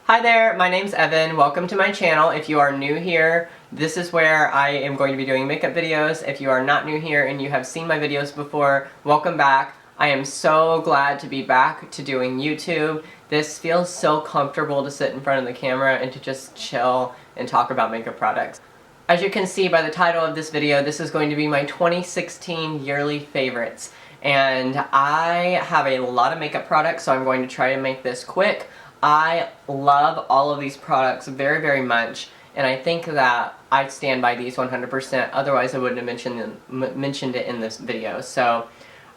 Hi there, my name's Evan. Welcome to my channel. If you are new here, this is where I am going to be doing makeup videos. If you are not new here and you have seen my videos before, welcome back. I am so glad to be back to doing YouTube. This feels so comfortable to sit in front of the camera and to just chill and talk about makeup products. As you can see by the title of this video, this is going to be my 2016 yearly favorites. And I have a lot of makeup products, so I'm going to try to make this quick. I love all of these products very, very much, and I think that I stand by these 100%, otherwise I wouldn't have mentioned it in this video. So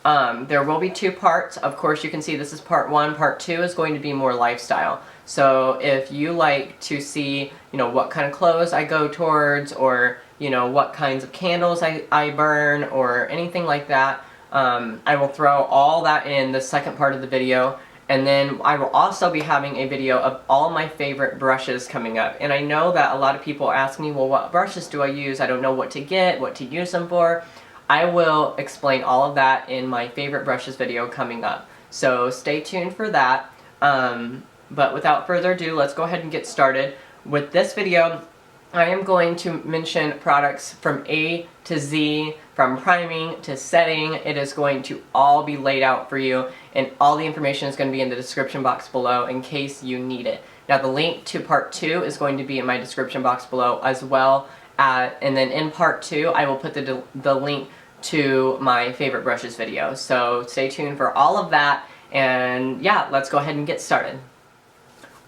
there will be two parts. Of course, you can see this is part one. Part two is going to be more lifestyle. So if you like to see, what kind of clothes I go towards, or, what kinds of candles I burn, or anything like that, I will throw all that in the second part of the video. And then I will also be having a video of all my favorite brushes coming up. And I know that a lot of people ask me, well, what brushes do I use? I don't know what to get, what to use them for. I will explain all of that in my favorite brushes video coming up. So stay tuned for that. But without further ado, let's go ahead and get started. With this video, I am going to mention products from A to Z, from priming to setting. It is going to all be laid out for you, and all the information is going to be in the description box below in case you need it. Now the link to part two is going to be in my description box below as well, and then in part two I will put the link to my favorite brushes video. So stay tuned for all of that, and yeah, let's go ahead and get started.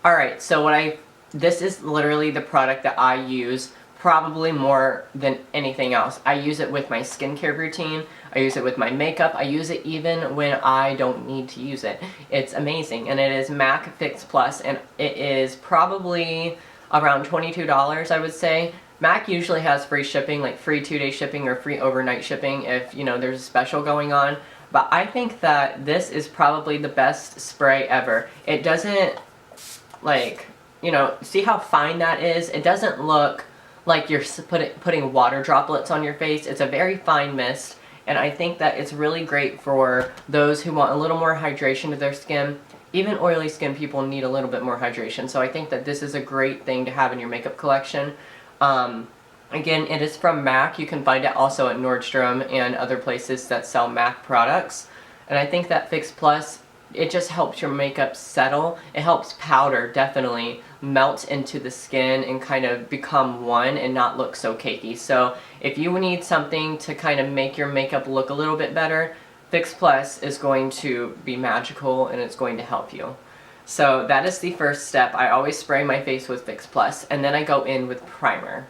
Alright, so this is literally the product that I use probably more than anything else. I use it with my skincare routine, I use it with my makeup, I use it even when I don't need to use it. It's amazing, and it is MAC Fix Plus, and it is probably around $22, I would say. MAC usually has free shipping, like free 2-day shipping or free overnight shipping if, there's a special going on. But I think that this is probably the best spray ever. It doesn't, see how fine that is? It doesn't look like you're putting water droplets on your face. It's a very fine mist, and I think that it's really great for those who want a little more hydration to their skin. Even oily skin people need a little bit more hydration, so I think that this is a great thing to have in your makeup collection. Again, it is from MAC. You can find it also at Nordstrom and other places that sell MAC products. And I think that Fix Plus, it just helps your makeup settle. It helps powder definitely melt into the skin and kind of become one and not look so cakey. So if you need something to kind of make your makeup look a little bit better, Fix Plus is going to be magical, and it's going to help you. So that is the first step. I always spray my face with Fix Plus, and then I go in with primer.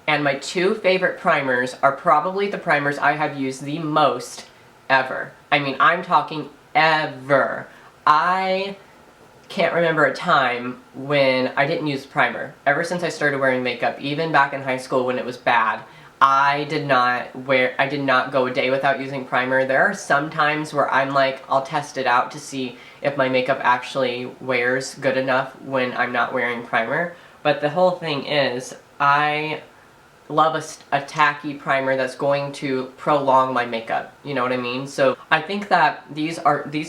And my two favorite primers are probably the primers I have used the most ever. I mean, I'm talking ever. I can't remember a time when I didn't use primer. Ever since I started wearing makeup, even back in high school when it was bad, I did not go a day without using primer. There are some times where I'm like, I'll test it out to see if my makeup actually wears good enough when I'm not wearing primer. But the whole thing is, I love a tacky primer that's going to prolong my makeup, you know what I mean? So I think that these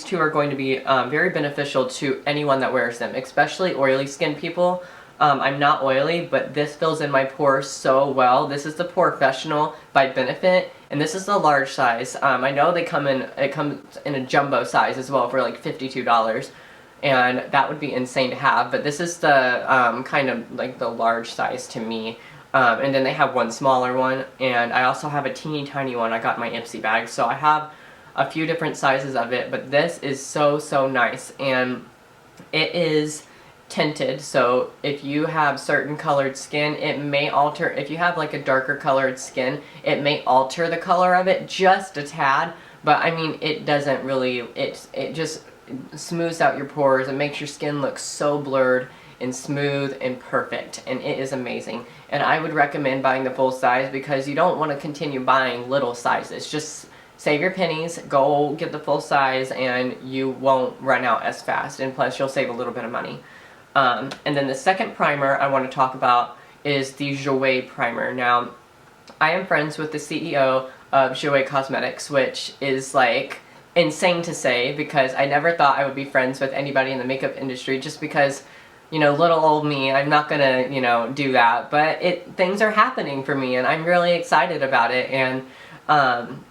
two are going to be very beneficial to anyone that wears them, especially oily skin people. I'm not oily, but this fills in my pores so well. This is the Porefessional by Benefit, and this is the large size. I know it comes in a jumbo size as well for like $52, and that would be insane to have, but this is the kind of like the large size to me. And then they have one smaller one, and I also have a teeny tiny one. I got my Ipsy bag, so I have a few different sizes of it, but this is so, so nice, and it is tinted, so if you have certain colored skin, it may alter. If you have like a darker colored skin, it may alter the color of it just a tad, but I mean, it doesn't really, it just smooths out your pores and makes your skin look so blurred and smooth and perfect, and it is amazing. And I would recommend buying the full size because you don't want to continue buying little sizes. Just save your pennies, go get the full size, and you won't run out as fast, and plus you'll save a little bit of money. And then the second primer I want to talk about is the Jouer primer. Now, I am friends with the CEO of Jouer Cosmetics, which is like insane to say because I never thought I would be friends with anybody in the makeup industry just because you know, little old me, I'm not gonna, you know, do that, but things are happening for me and I'm really excited about it. And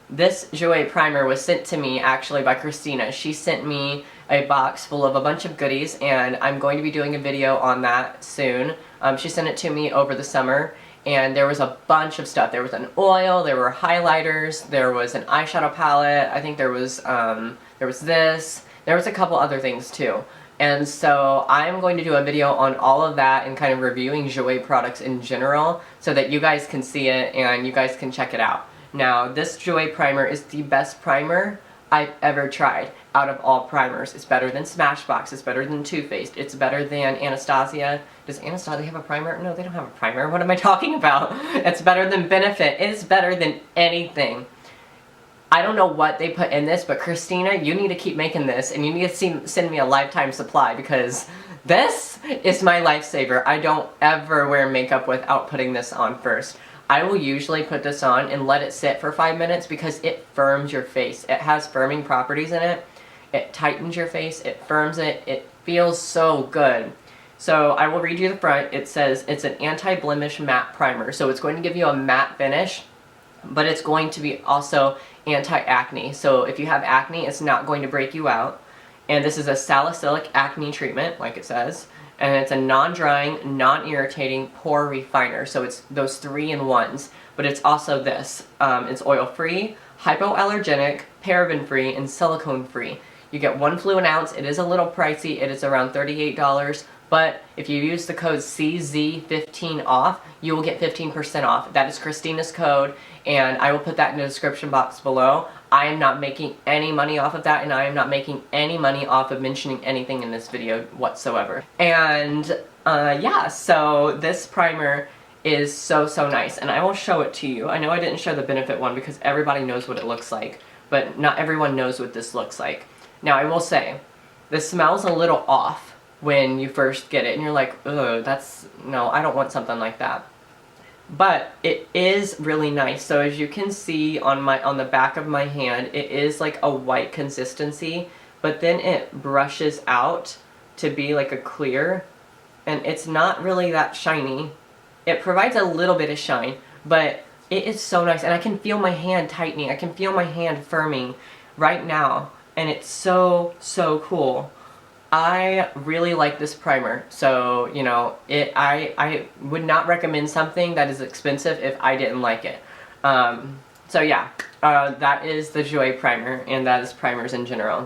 this Jouer primer was sent to me actually by Christina. She sent me a box full of a bunch of goodies and I'm going to be doing a video on that soon. She sent it to me over the summer and there was a bunch of stuff. There was an oil, there were highlighters, there was an eyeshadow palette, I think there was this, there was a couple other things too. And so I'm going to do a video on all of that and kind of reviewing Jouer products in general so that you guys can see it and you guys can check it out. Now, this Jouer primer is the best primer I've ever tried out of all primers. It's better than Smashbox, it's better than Too Faced, it's better than Anastasia. Does Anastasia have a primer? No, they don't have a primer. What am I talking about? It's better than Benefit. It's better than anything. I don't know what they put in this, but Christina, you need to keep making this, and you need to send me a lifetime supply, because this is my lifesaver. I don't ever wear makeup without putting this on first. I will usually put this on and let it sit for 5 minutes because it firms your face. It has firming properties in it. It tightens your face, it firms it, it feels so good. So I will read you the front. It says it's an anti-blemish matte primer. So it's going to give you a matte finish, but it's going to be also anti-acne. So if you have acne, it's not going to break you out. And this is a salicylic acne treatment, like it says. And it's a non-drying, non-irritating pore refiner. So it's those 3-in-1s. But it's also this. It's oil-free, hypoallergenic, paraben-free, and silicone-free. You get 1 fluid ounce. It is a little pricey. It is around $38. But if you use the code CZ15 off, you will get 15% off. That is Christina's code, and I will put that in the description box below. I am not making any money off of that, and I am not making any money off of mentioning anything in this video whatsoever. And yeah, so this primer is so nice, and I will show it to you. I know I didn't show the Benefit one because everybody knows what it looks like, but not everyone knows what this looks like. Now I will say, this smells a little off when you first get it and you're like, ugh, no, I don't want something like that. But it is really nice. So as you can see on the back of my hand, it is like a white consistency, but then it brushes out to be like a clear, and it's not really that shiny. It provides a little bit of shine, but it is so nice, and I can feel my hand tightening. I can feel my hand firming right now, and it's so cool. I really like this primer, so, you know, I would not recommend something that is expensive if I didn't like it. So yeah, that is the Jouer primer, and that is primers in general.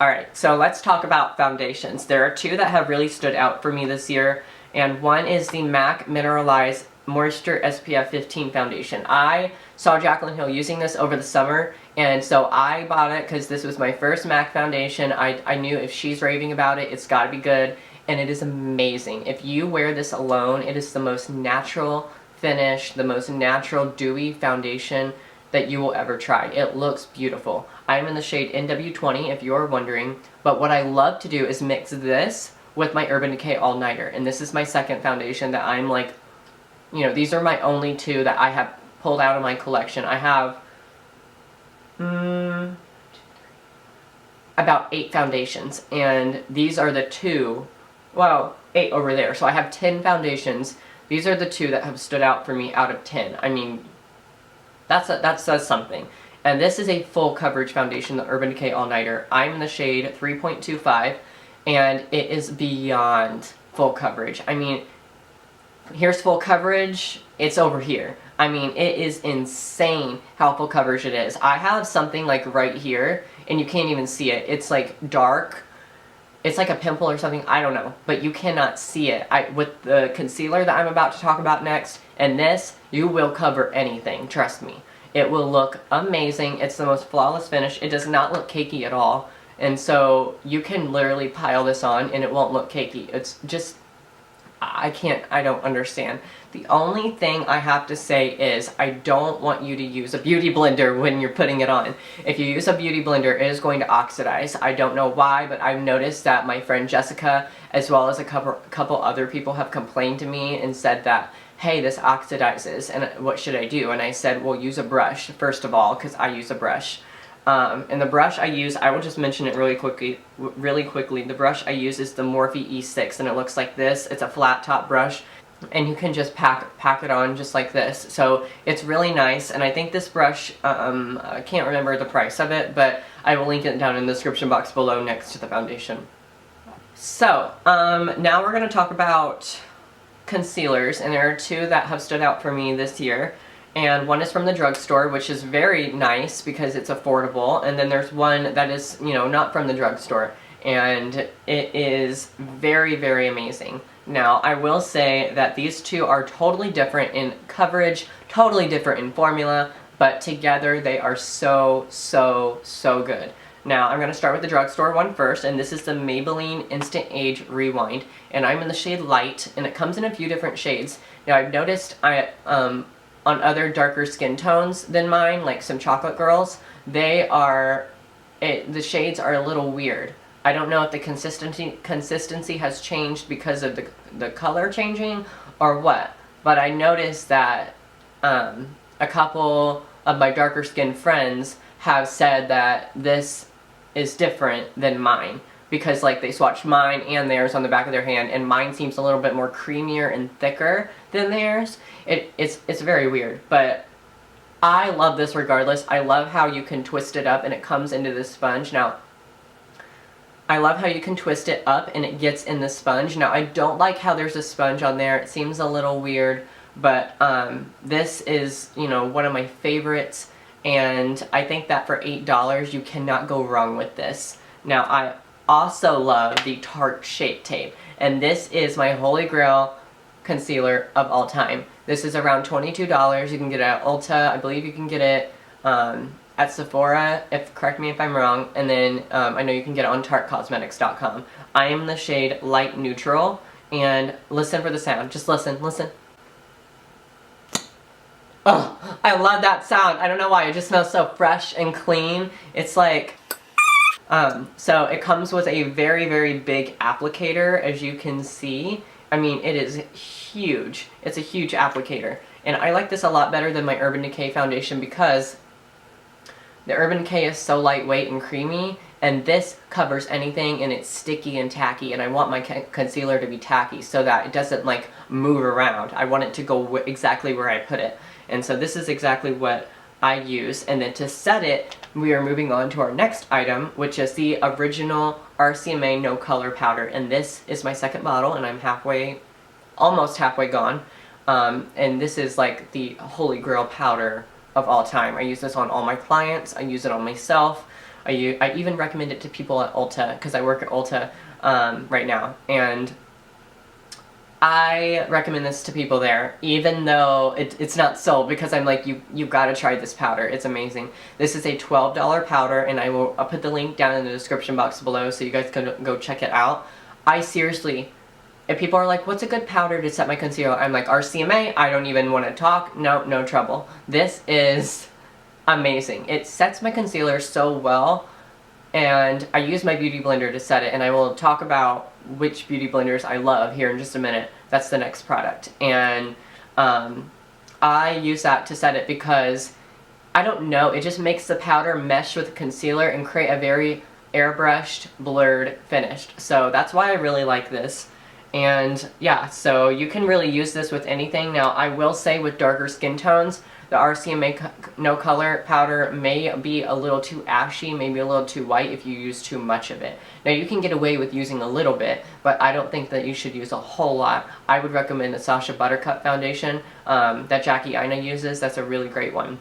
Alright, so let's talk about foundations. There are 2 that have really stood out for me this year, and one is the MAC Mineralized Moisture SPF 15 foundation. I saw Jaclyn Hill using this over the summer, and so I bought it because this was my first MAC foundation. I knew if she's raving about it, it's got to be good, and it is amazing. If you wear this alone, it is the most natural finish, the most natural dewy foundation that you will ever try. It looks beautiful. I am in the shade NW20 if you're wondering, but what I love to do is mix this with my Urban Decay All Nighter, and this is my second foundation that I'm like, you know, these are my only 2 that I have pulled out of my collection. I have about 8 foundations, and these are the 2, well, 8 over there. So I have 10 foundations. These are the 2 that have stood out for me out of 10. I mean, that says something. And this is a full coverage foundation, the Urban Decay All Nighter. I'm in the shade 3.25, and it is beyond full coverage. I mean, here's full coverage, it's over here. I mean, it is insane how full coverage it is. I have something like right here, and you can't even see it. It's like dark. It's like a pimple or something, I don't know. But you cannot see it. With the concealer that I'm about to talk about next, and this, you will cover anything, trust me. It will look amazing. It's the most flawless finish. It does not look cakey at all. And so you can literally pile this on and it won't look cakey. It's just, I don't understand. The only thing I have to say is I don't want you to use a beauty blender when you're putting it on. If you use a beauty blender, it is going to oxidize. I don't know why, but I've noticed that my friend Jessica, as well as a couple other people, have complained to me and said that, hey, this oxidizes, and what should I do? And I said, well, use a brush, first of all, because I use a brush. And the brush I use, I will just mention it really quickly. The brush I use is the Morphe E6, and it looks like this. It's a flat top brush, and you can just pack it on just like this. So it's really nice, and I think this brush, I can't remember the price of it, but I will link it down in the description box below next to the foundation. So, now we're going to talk about concealers, and there are two that have stood out for me this year. And one is from the drugstore, which is very nice because it's affordable, and then there's one that is, you know, not from the drugstore, and it is very, very amazing. Now, I will say that these two are totally different in coverage, totally different in formula, but together they are so, so, so good. Now, I'm going to start with the drugstore one first, and this is the Maybelline Instant Age Rewind, and I'm in the shade Light, and it comes in a few different shades. Now, I've noticed on other darker skin tones than mine, like some chocolate girls, the shades are a little weird. I don't know if the consistency has changed because of the color changing or what, but I noticed that a couple of my darker skinned friends have said that this is different than mine, because like they swatched mine and theirs on the back of their hand, and mine seems a little bit more creamier and thicker than theirs. It's very weird, but I love this regardless. I love how you can twist it up and it comes into this sponge. Now, I love how you can twist it up and it gets in the sponge. Now, I don't like how there's a sponge on there. It seems a little weird, but this is, you know, one of my favorites, and I think that for $8 you cannot go wrong with this. Now, I also love the Tarte Shape Tape, and this is my holy grail concealer of all time. This is around $22. You can get it at Ulta. I believe you can get it at Sephora, correct me if I'm wrong, and then I know you can get it on TarteCosmetics.com. I am in the shade Light Neutral, and listen for the sound. Just listen. Oh, I love that sound. I don't know why. It just smells so fresh and clean. It's like... so it comes with a very, very big applicator, as you can see. I mean, it is huge. It's a huge applicator. And I like this a lot better than my Urban Decay foundation because the Urban Decay is so lightweight and creamy, and this covers anything, and it's sticky and tacky, and I want my concealer to be tacky so that it doesn't like move around. I want it to go exactly where I put it. And so this is exactly what I use. And then to set it, we are moving on to our next item, which is the original RCMA No Color Powder. And this is my second bottle, and I'm almost halfway gone. And this is like the holy grail powder of all time. I use this on all my clients. I use it on myself. I even recommend it to people at Ulta, because I work at Ulta right now. And I recommend this to people there, even though it's not sold, because I'm like, you've got to try this powder. It's amazing. This is a $12 powder, and I'll put the link down in the description box below so you guys can go check it out. I seriously, if people are like, what's a good powder to set my concealer? I'm like, RCMA, I don't even want to talk. No trouble. This is amazing. It sets my concealer so well, and I use my beauty blender to set it, and I will talk about which beauty blenders I love here in just a minute. That's the next product. And I use that to set it because, I don't know, it just makes the powder mesh with the concealer and create a very airbrushed, blurred finish. So that's why I really like this. And yeah, so you can really use this with anything. Now, I will say with darker skin tones, the RCMA No Color Powder may be a little too ashy, maybe a little too white if you use too much of it. Now, you can get away with using a little bit, but I don't think that you should use a whole lot. I would recommend the Sacha Buttercup Foundation that Jackie Aina uses. That's a really great one.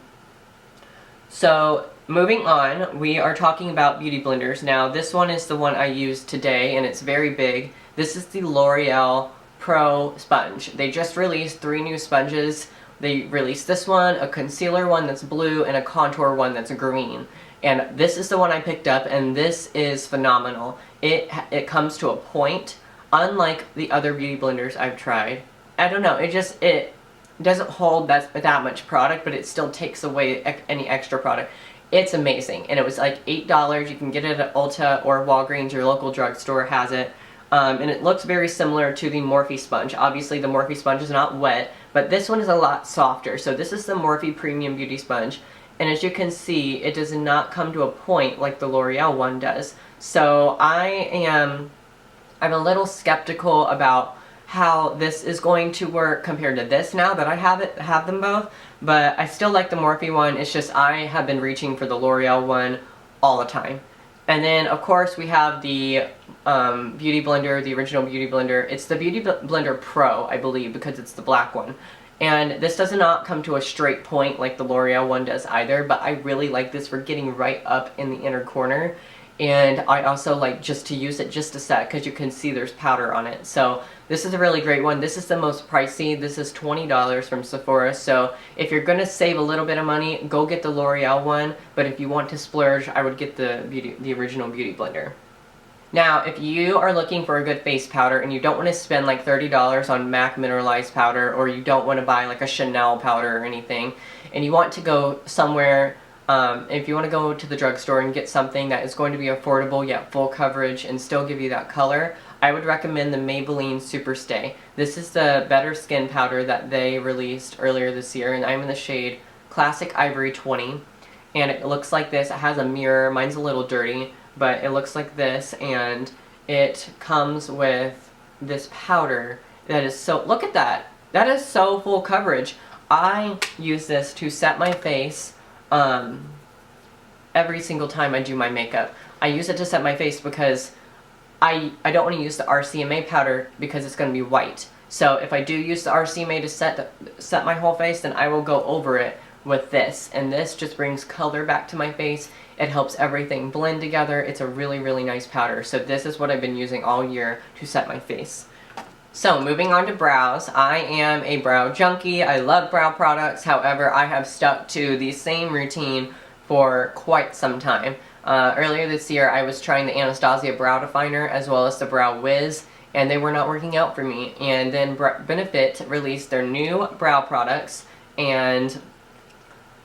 So, moving on, we are talking about beauty blenders. Now, this one is the one I used today, and it's very big. This is the L'Oreal Pro Sponge. They just released 3 new sponges. They released this one, a concealer one that's blue, and a contour one that's green. And this is the one I picked up, and this is phenomenal. It comes to a point, unlike the other beauty blenders I've tried. I don't know, it doesn't hold that much product, but it still takes away any extra product. It's amazing, and it was like $8. You can get it at Ulta or Walgreens, your local drugstore has it. And it looks very similar to the Morphe sponge. Obviously, the Morphe sponge is not wet, but this one is a lot softer. So this is the Morphe Premium Beauty Sponge, And as you can see, it does not come to a point like the L'Oreal one does. So I'm a little skeptical about how this is going to work compared to this now that I have them both, but I still like the Morphe one. It's just I have been reaching for the L'Oreal one all the time. And then of course we have the Beauty Blender, the original Beauty Blender. It's the Beauty Blender Pro, I believe, because it's the black one. And this does not come to a straight point like the L'Oreal one does either, but I really like this for getting right up in the inner corner. And I also like just to use it just a set because you can see there's powder on it. So this is a really great one. This is the most pricey. This is $20 from Sephora. So if you're going to save a little bit of money, go get the L'Oreal one. But if you want to splurge, I would get the original Beauty Blender. Now, if you are looking for a good face powder and you don't want to spend like $30 on MAC mineralized powder, or you don't want to buy like a Chanel powder or anything, and you want to go somewhere, if you want to go to the drugstore and get something that is going to be affordable yet full coverage and still give you that color, I would recommend the Maybelline Super Stay. This is the better skin powder that they released earlier this year, and I'm in the shade Classic Ivory 20. And it looks like this. It has a mirror. Mine's a little dirty, but it looks like this, and it comes with this powder that is so, look at that. That is so full coverage. I use this to set my face every single time I do my makeup. I use it to set my face because I don't want to use the RCMA powder because it's going to be white. So if I do use the RCMA to set my whole face, then I will go over it with this. And this just brings color back to my face. It helps everything blend together. It's a really, really nice powder. So this is what I've been using all year to set my face. So moving on to brows, I am a brow junkie. I love brow products. However, I have stuck to the same routine for quite some time. Earlier this year, I was trying the Anastasia Brow Definer as well as the Brow Wiz, and they were not working out for me. And then Benefit released their new brow products, and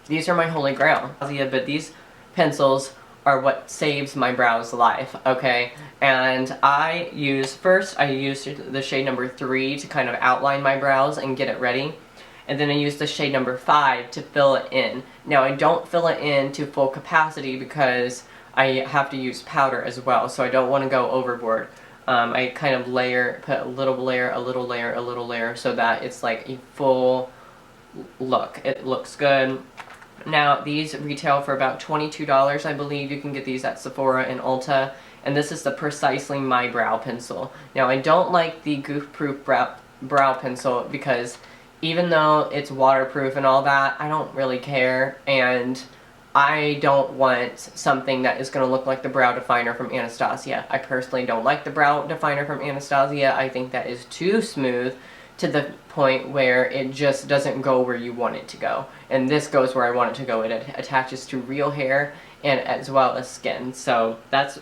these are my holy grail. But these pencils are what saves my brows life, okay? And I used the shade number 3 to kind of outline my brows and get it ready. And then I used the shade number 5 to fill it in. Now I don't fill it in to full capacity because I have to use powder as well, so I don't want to go overboard. I kind of put a little layer, a little layer, a little layer, so that it's like a full look. It looks good. Now these retail for about $22, I believe. You can get these at Sephora and Ulta. And this is the Precisely My Brow Pencil. Now I don't like the Goof Proof brow pencil because even though it's waterproof and all that, I don't really care, and I don't want something that is going to look like the brow definer from Anastasia. I personally don't like the brow definer from Anastasia. I think that is too smooth to the point where it just doesn't go where you want it to go. And this goes where I want it to go. It attaches to real hair and as well as skin. So that's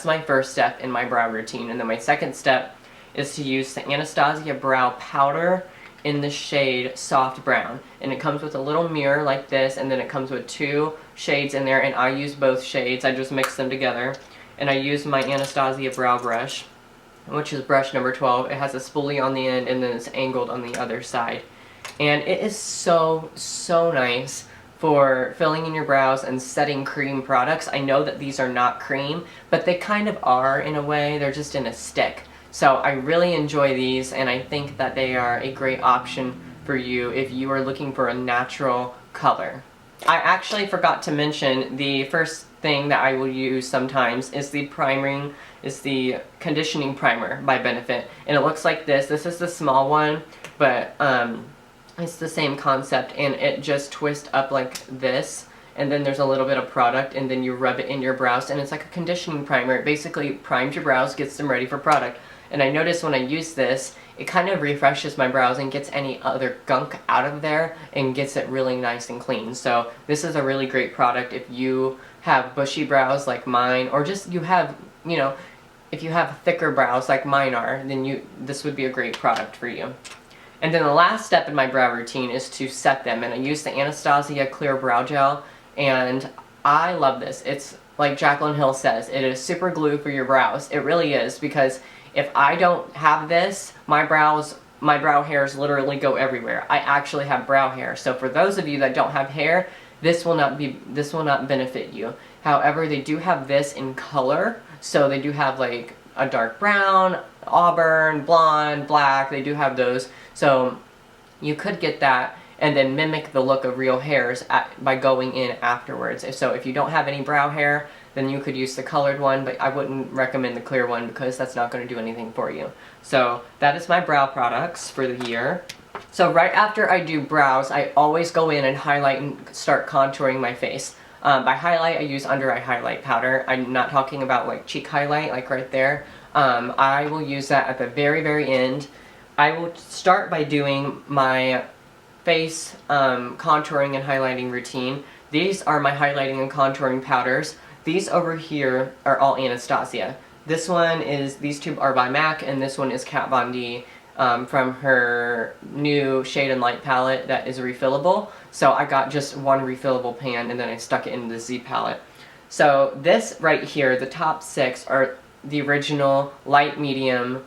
my first step in my brow routine. And then my second step is to use the Anastasia Brow Powder in the shade Soft Brown. And it comes with a little mirror like this, and then it comes with 2 shades in there, and I use both shades. I just mix them together. And I use my Anastasia Brow Brush, which is brush number 12. It has a spoolie on the end, and then it's angled on the other side. And it is so, so nice for filling in your brows and setting cream products. I know that these are not cream, but they kind of are in a way. They're just in a stick. So I really enjoy these, and I think that they are a great option for you if you are looking for a natural color. I actually forgot to mention the first thing that I will use sometimes is the conditioning primer by Benefit. And it looks like this. This is the small one, but it's the same concept, and it just twists up like this. And then there's a little bit of product, and then you rub it in your brows, and it's like a conditioning primer. It basically primes your brows, gets them ready for product. And I notice when I use this, it kind of refreshes my brows and gets any other gunk out of there and gets it really nice and clean. So this is a really great product if you have bushy brows like mine, or just you have, if you have thicker brows like mine are, then this would be a great product for you. And then the last step in my brow routine is to set them, and I use the Anastasia Clear Brow Gel, and I love this. It's like Jaclyn Hill says, it is super glue for your brows. It really is, because if I don't have this, my brow hairs literally go everywhere. I actually have brow hair. So for those of you that don't have hair, this will not benefit you. However, they do have this in color, so they do have like a dark brown, auburn, blonde, black, they do have those. So you could get that and then mimic the look of real hairs by going in afterwards. So if you don't have any brow hair, then you could use the colored one, but I wouldn't recommend the clear one because that's not going to do anything for you. So that is my brow products for the year. So right after I do brows, I always go in and highlight and start contouring my face. By highlight, I use under eye highlight powder. I'm not talking about like cheek highlight, like right there. I will use that at the very, very end. I will start by doing my face contouring and highlighting routine. These are my highlighting and contouring powders. These over here are all Anastasia. These two are by MAC, and this one is Kat Von D from her new Shade and Light palette that is refillable. So I got just one refillable pan and then I stuck it in the Z palette. So this right here, the top 6 are the original light medium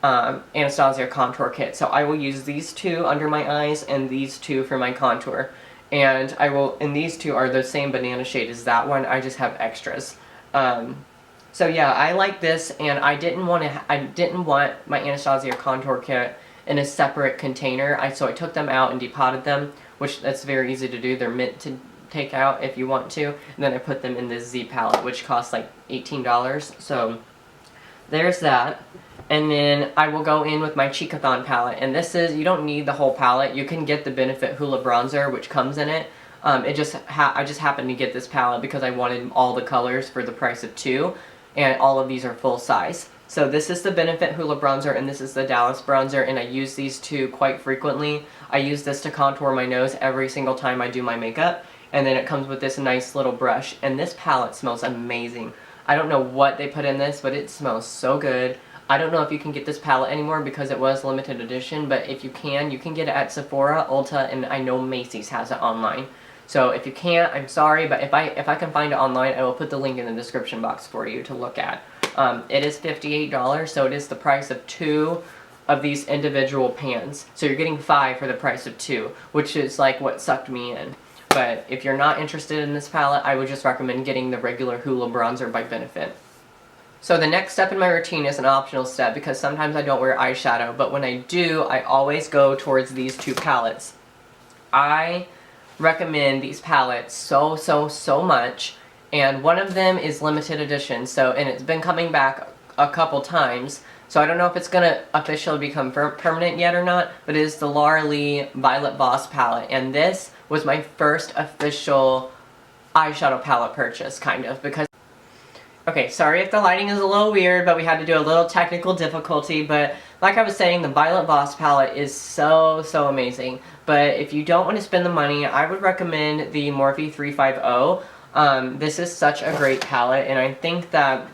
Anastasia Contour Kit. So I will use these 2 under my eyes and these 2 for my contour. And these 2 are the same banana shade as that one, I just have extras. So yeah, I like this, and I didn't want my Anastasia Contour Kit in a separate container. So I took them out and depotted them, which that's very easy to do. They're meant to take out if you want to. And then I put them in this Z palette, which costs like $18. So there's that. And then I will go in with my Cheekathon palette. And this is, you don't need the whole palette. You can get the Benefit Hoola bronzer, which comes in it. I just happened to get this palette because I wanted all the colors for the price of 2. And all of these are full size. So this is the Benefit Hoola bronzer, and this is the Dallas bronzer, and I use these 2 quite frequently. I use this to contour my nose every single time I do my makeup. And then it comes with this nice little brush. And this palette smells amazing. I don't know what they put in this, but it smells so good. I don't know if you can get this palette anymore because it was limited edition, but if you can get it at Sephora, Ulta, and I know Macy's has it online. So if you can't, I'm sorry, but if I can find it online, I will put the link in the description box for you to look at. It is $58, so it is the price of 2 of these individual pans. So you're getting 5 for the price of 2, which is like what sucked me in. But if you're not interested in this palette, I would just recommend getting the regular Hoola bronzer by Benefit. So the next step in my routine is an optional step because sometimes I don't wear eyeshadow, but when I do, I always go towards these 2 palettes. I recommend these palettes so much, and one of them is limited edition, and it's been coming back a couple times, so I don't know if it's gonna officially become permanent yet or not, but it is the Laura Lee Violet Voss palette, and this was my first official eyeshadow palette purchase, kind of, because okay, sorry if the lighting is a little weird, but we had to do a little technical difficulty, but like I was saying, the Violet Voss palette is so amazing. But if you don't want to spend the money, I would recommend the Morphe 350. This is such a great palette, and I think that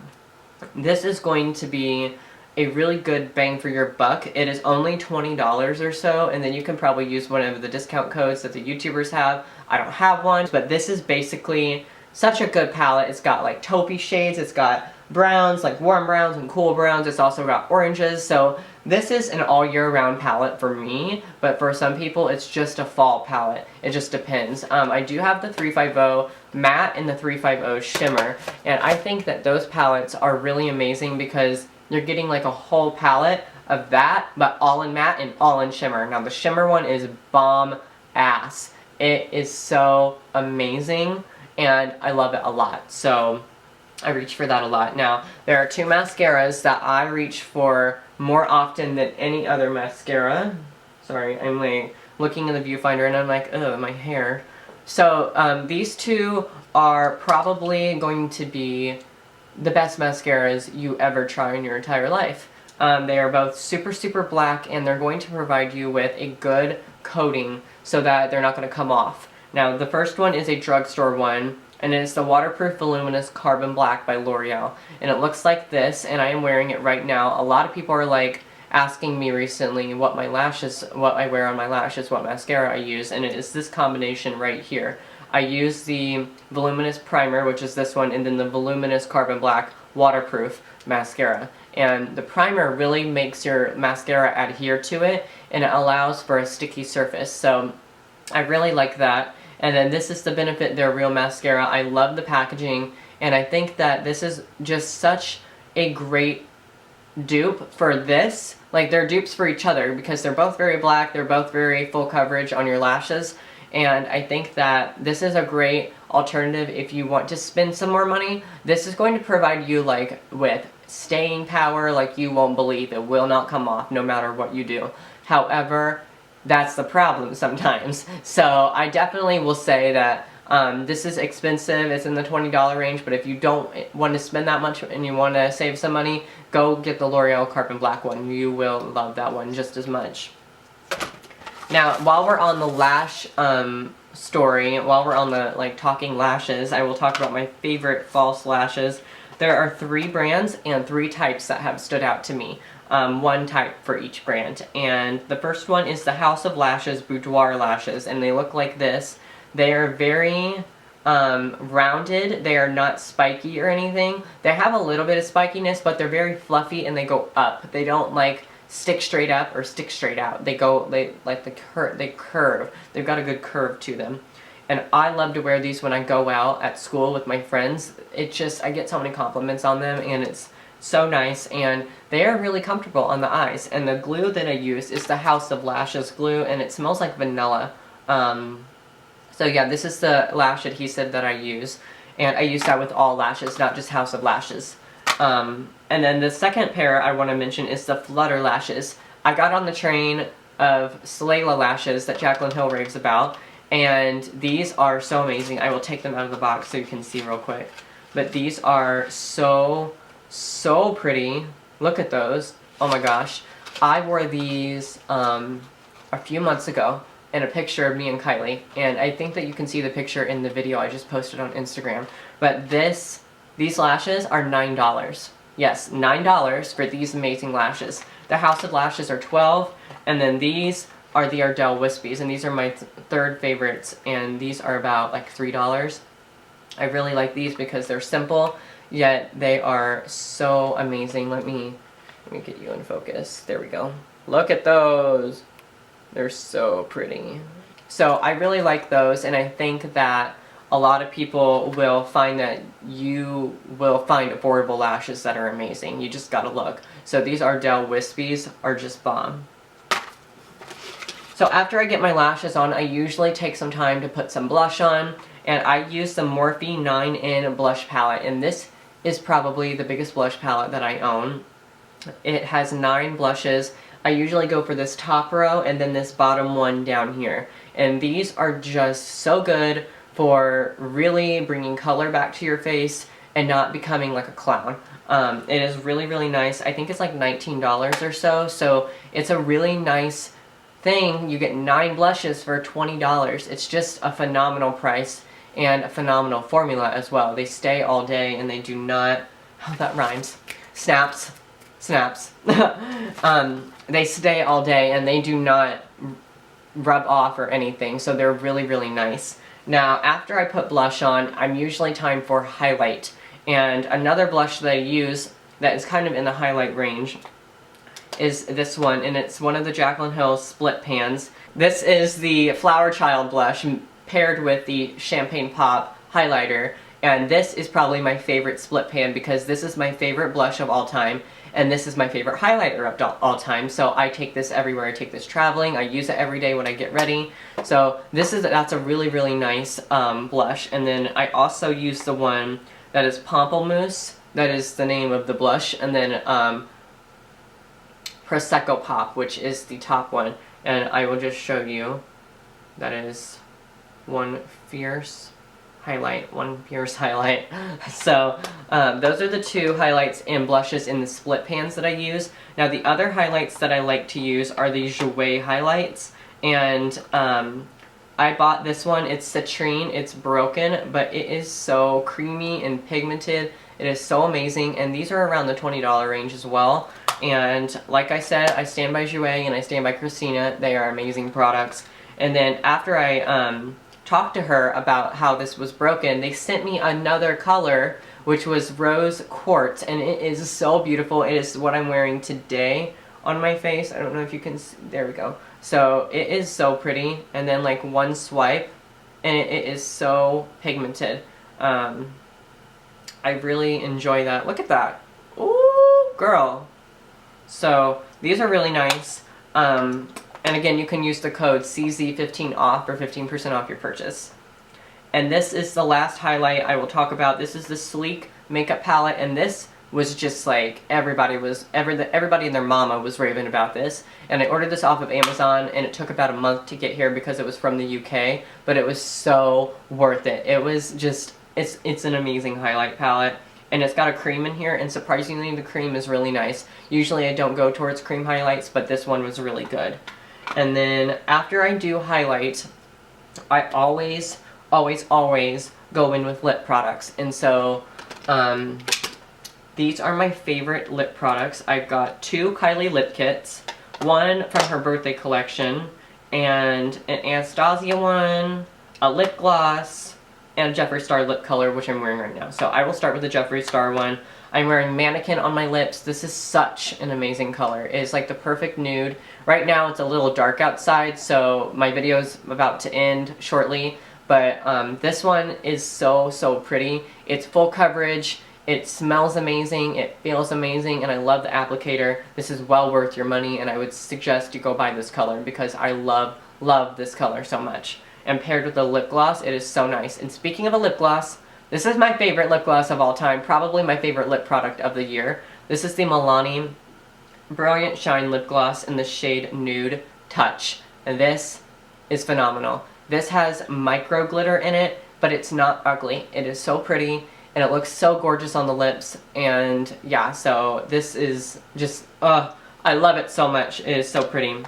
this is going to be a really good bang for your buck. It is only $20 or so, and then you can probably use one of the discount codes that the YouTubers have. I don't have one, but this is basically such a good palette. It's got like taupey shades, it's got browns, like warm browns and cool browns, it's also got oranges, so this is an all year round palette for me, but for some people it's just a fall palette. It just depends. I do have the 350 matte and the 350 shimmer, and I think that those palettes are really amazing because you're getting like a whole palette of that, but all in matte and all in shimmer. Now the shimmer one is bomb ass. It is so amazing, and I love it a lot, so I reach for that a lot. Now, there are 2 mascaras that I reach for more often than any other mascara. Sorry, I'm like looking in the viewfinder and I'm like, oh, my hair. So, these 2 are probably going to be the best mascaras you ever try in your entire life. They are both super black, and they're going to provide you with a good coating so that they're not going to come off. Now, the first one is a drugstore one, and it is the Waterproof Voluminous Carbon Black by L'Oreal. And it looks like this, and I am wearing it right now. A lot of people are like asking me recently what I wear on my lashes, what mascara I use, and it is this combination right here. I use the Voluminous Primer, which is this one, and then the Voluminous Carbon Black Waterproof Mascara. And the primer really makes your mascara adhere to it, and it allows for a sticky surface. So I really like that. And then this is the Benefit They're Real mascara. I love the packaging, and I think that this is just such a great dupe for this. Like, they're dupes for each other because they're both very black, they're both very full coverage on your lashes, and I think that this is a great alternative if you want to spend some more money. This is going to provide you like with staying power like you won't believe. It will not come off no matter what you do. However, that's the problem sometimes. So I definitely will say that this is expensive. It's in the $20 range, but if you don't want to spend that much and you want to save some money, go get the L'Oreal Carbon Black one. You will love that one just as much. Now, while we're on the lash story, while we're on the like talking lashes, I will talk about my favorite false lashes. There are 3 brands and 3 types that have stood out to me. 1 type for each brand. And the first one is the House of Lashes Boudoir Lashes, and they look like this. They are very rounded. They are not spiky or anything. They have a little bit of spikiness, but they're very fluffy and they go up. They don't like stick straight up or stick straight out. They curve. They've got a good curve to them. And I love to wear these when I go out at school with my friends. I get so many compliments on them, and it's so nice, and they are really comfortable on the eyes. And the glue that I use is the House of Lashes glue, and it smells like vanilla. So yeah, this is the lash adhesive that I use, and I use that with all lashes, not just House of Lashes. And then the second pair I want to mention is the Flutter Lashes. I got on the train of Slayla lashes that Jaclyn Hill raves about, and these are so amazing. I will take them out of the box so you can see real quick. But these are so pretty. Look at those. Oh my gosh. I wore these a few months ago in a picture of me and Kylie, and I think that you can see the picture in the video I just posted on Instagram. But these lashes are $9. Yes, $9 for these amazing lashes. The House of Lashes are $12, and then these are the Ardell Wispies, and these are my third favorites, and these are about like $3. I really like these because they're simple, yet they are so amazing. Let me get you in focus. There we go. Look at those. They're so pretty. So I really like those, and I think that a lot of people will find that you will find affordable lashes that are amazing. You just gotta look. So these Ardell Wispies are just bomb. So after I get my lashes on, I usually take some time to put some blush on, and I use the Morphe 9in blush palette, and this is probably the biggest blush palette that I own. It has 9 blushes. I usually go for this top row and then this bottom one down here, and these are just so good for really bringing color back to your face and not becoming like a clown. It is really nice. I think it's like $19 or so, so it's a really nice thing. You get 9 blushes for $20. It's just a phenomenal price and a phenomenal formula as well. They stay all day and they do not, oh that rhymes, snaps. They stay all day and they do not rub off or anything, so they're really nice. Now, after I put blush on, I'm usually time for highlight. And another blush that I use that is kind of in the highlight range is this one, and it's one of the Jaclyn Hill split pans. This is the Flowerchild blush paired with the Champagne Pop highlighter, and this is probably my favorite split pan because this is my favorite blush of all time, and this is my favorite highlighter of all time. So I take this everywhere. I take this traveling. I use it every day when I get ready. So that's a really nice blush. And then I also use the one that is Pamplemousse. That is the name of the blush. And then Prosecco Pop, which is the top one. And I will just show you. That is one fierce highlight. So those are the 2 highlights and blushes in the split pans that I use. Now the other highlights that I like to use are the Jouer highlights, and I bought this one. It's citrine. It's broken, but it is so creamy and pigmented. It is so amazing, and these are around the $20 range as well. And like I said, I stand by Jouer and I stand by Christina. They are amazing products. And then after I talked to her about how this was broken, they sent me another color, which was rose quartz, and it is so beautiful. It is what I'm wearing today on my face. I don't know if you can see. There we go. So it is so pretty, and then like one swipe and it is so pigmented. I really enjoy that. Look at that. Ooh, girl. So these are really nice. And again, you can use the code CZ15 off for 15% off your purchase. And this is the last highlight I will talk about. This is the Sleek makeup palette, and this was just like everybody and their mama was raving about this. And I ordered this off of Amazon, and it took about a month to get here because it was from the UK, but it was so worth it. It was just, it's an amazing highlight palette. And it's got a cream in here, and surprisingly the cream is really nice. Usually I don't go towards cream highlights, but this one was really good. And then after I do highlight, I always go in with lip products. And so these are my favorite lip products. I've got 2 Kylie lip kits, one from her birthday collection, and an Anastasia one, a lip gloss, and a Jeffree Star lip color, which I'm wearing right now. So I will start with the Jeffree Star one. I'm wearing Mannequin on my lips. This is such an amazing color. It is like the perfect nude. Right now it's a little dark outside, so my video is about to end shortly. But this one is so pretty. It's full coverage. It smells amazing. It feels amazing, and I love the applicator. This is well worth your money, and I would suggest you go buy this color because I love this color so much. And paired with a lip gloss, it is so nice. And speaking of a lip gloss, this is my favorite lip gloss of all time, probably my favorite lip product of the year. This is the Milani Brilliant Shine Lip Gloss in the shade Nude Touch. And this is phenomenal. This has micro glitter in it, but it's not ugly. It is so pretty, and it looks so gorgeous on the lips. And yeah, so this is just, I love it so much. It is so pretty.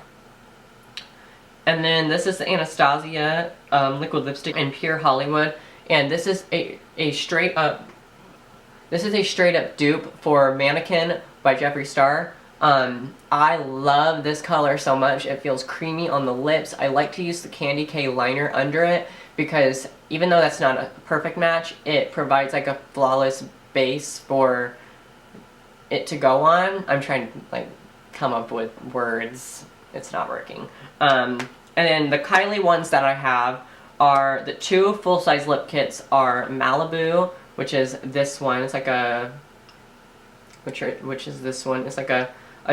And then this is the Anastasia liquid lipstick in Pure Hollywood, and this is a straight up dupe for Mannequin by Jeffree Star. I love this color so much. It feels creamy on the lips. I like to use the Candy K liner under it because even though that's not a perfect match, it provides like a flawless base for it to go on. I'm trying to like come up with words. It's not working. And then the Kylie ones that I have are the 2 full-size lip kits are Malibu, which is this one. It's like a, which is this one. It's like a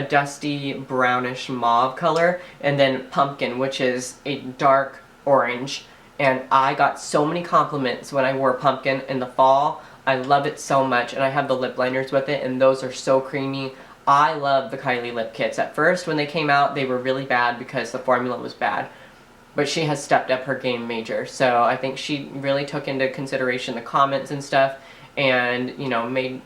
dusty brownish mauve color, and then Pumpkin, which is a dark orange. And I got so many compliments when I wore Pumpkin in the fall. I love it so much, and I have the lip liners with it, and those are so creamy. I love the Kylie lip kits. At first, when they came out, they were really bad because the formula was bad. But she has stepped up her game major. So I think she really took into consideration the comments and stuff and, you know, made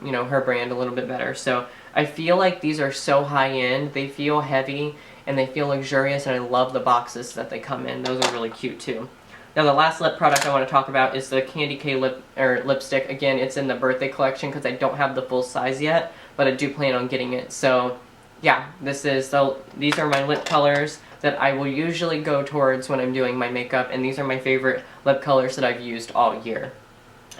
you know, her brand a little bit better. So I feel like these are so high-end. They feel heavy and they feel luxurious, and I love the boxes that they come in. Those are really cute too. Now the last lip product I want to talk about is the Candy K lipstick. Again, it's in the birthday collection because I don't have the full size yet, but I do plan on getting it. So yeah, these are my lip colors that I will usually go towards when I'm doing my makeup, and these are my favorite lip colors that I've used all year.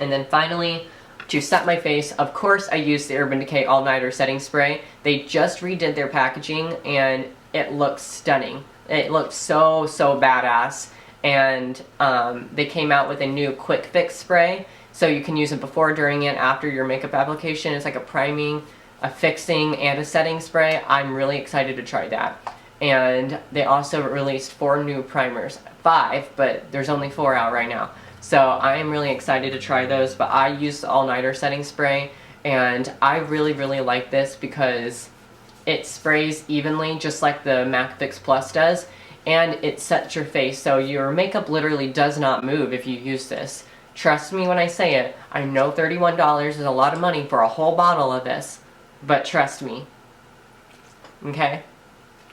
And then finally, to set my face, of course I used the Urban Decay All Nighter Setting Spray. They just redid their packaging and it looks stunning. It looks so badass. And they came out with a new quick fix spray, so you can use it before, during, and after your makeup application. It's like a priming, a fixing, and a setting spray. I'm really excited to try that. And they also released 4 new primers. 5, but there's only 4 out right now. So I am really excited to try those, but I used the all-nighter setting spray, and I really like this because it sprays evenly just like the MAC Fix Plus does, and it sets your face so your makeup literally does not move if you use this. Trust me when I say it. I know $31 is a lot of money for a whole bottle of this, but trust me. Okay?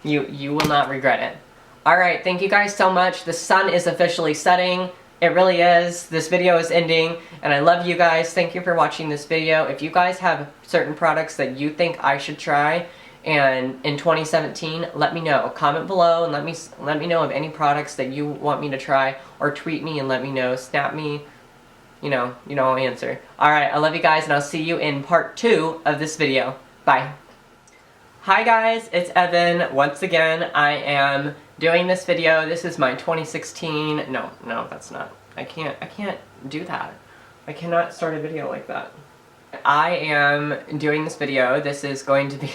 You will not regret it. Alright, thank you guys so much. The sun is officially setting. It really is. This video is ending, and I love you guys. Thank you for watching this video. If you guys have certain products that you think I should try and in 2017, let me know. Comment below and let me know of any products that you want me to try, or tweet me and let me know. Snap me. You know I'll answer. Alright, I love you guys, and I'll see you in part 2 of this video. Bye. Hi guys, it's Evan. Once again, I am doing this video. This is my 2016, no, that's not, I can't do that. I cannot start a video like that. I am doing this video. This is going to be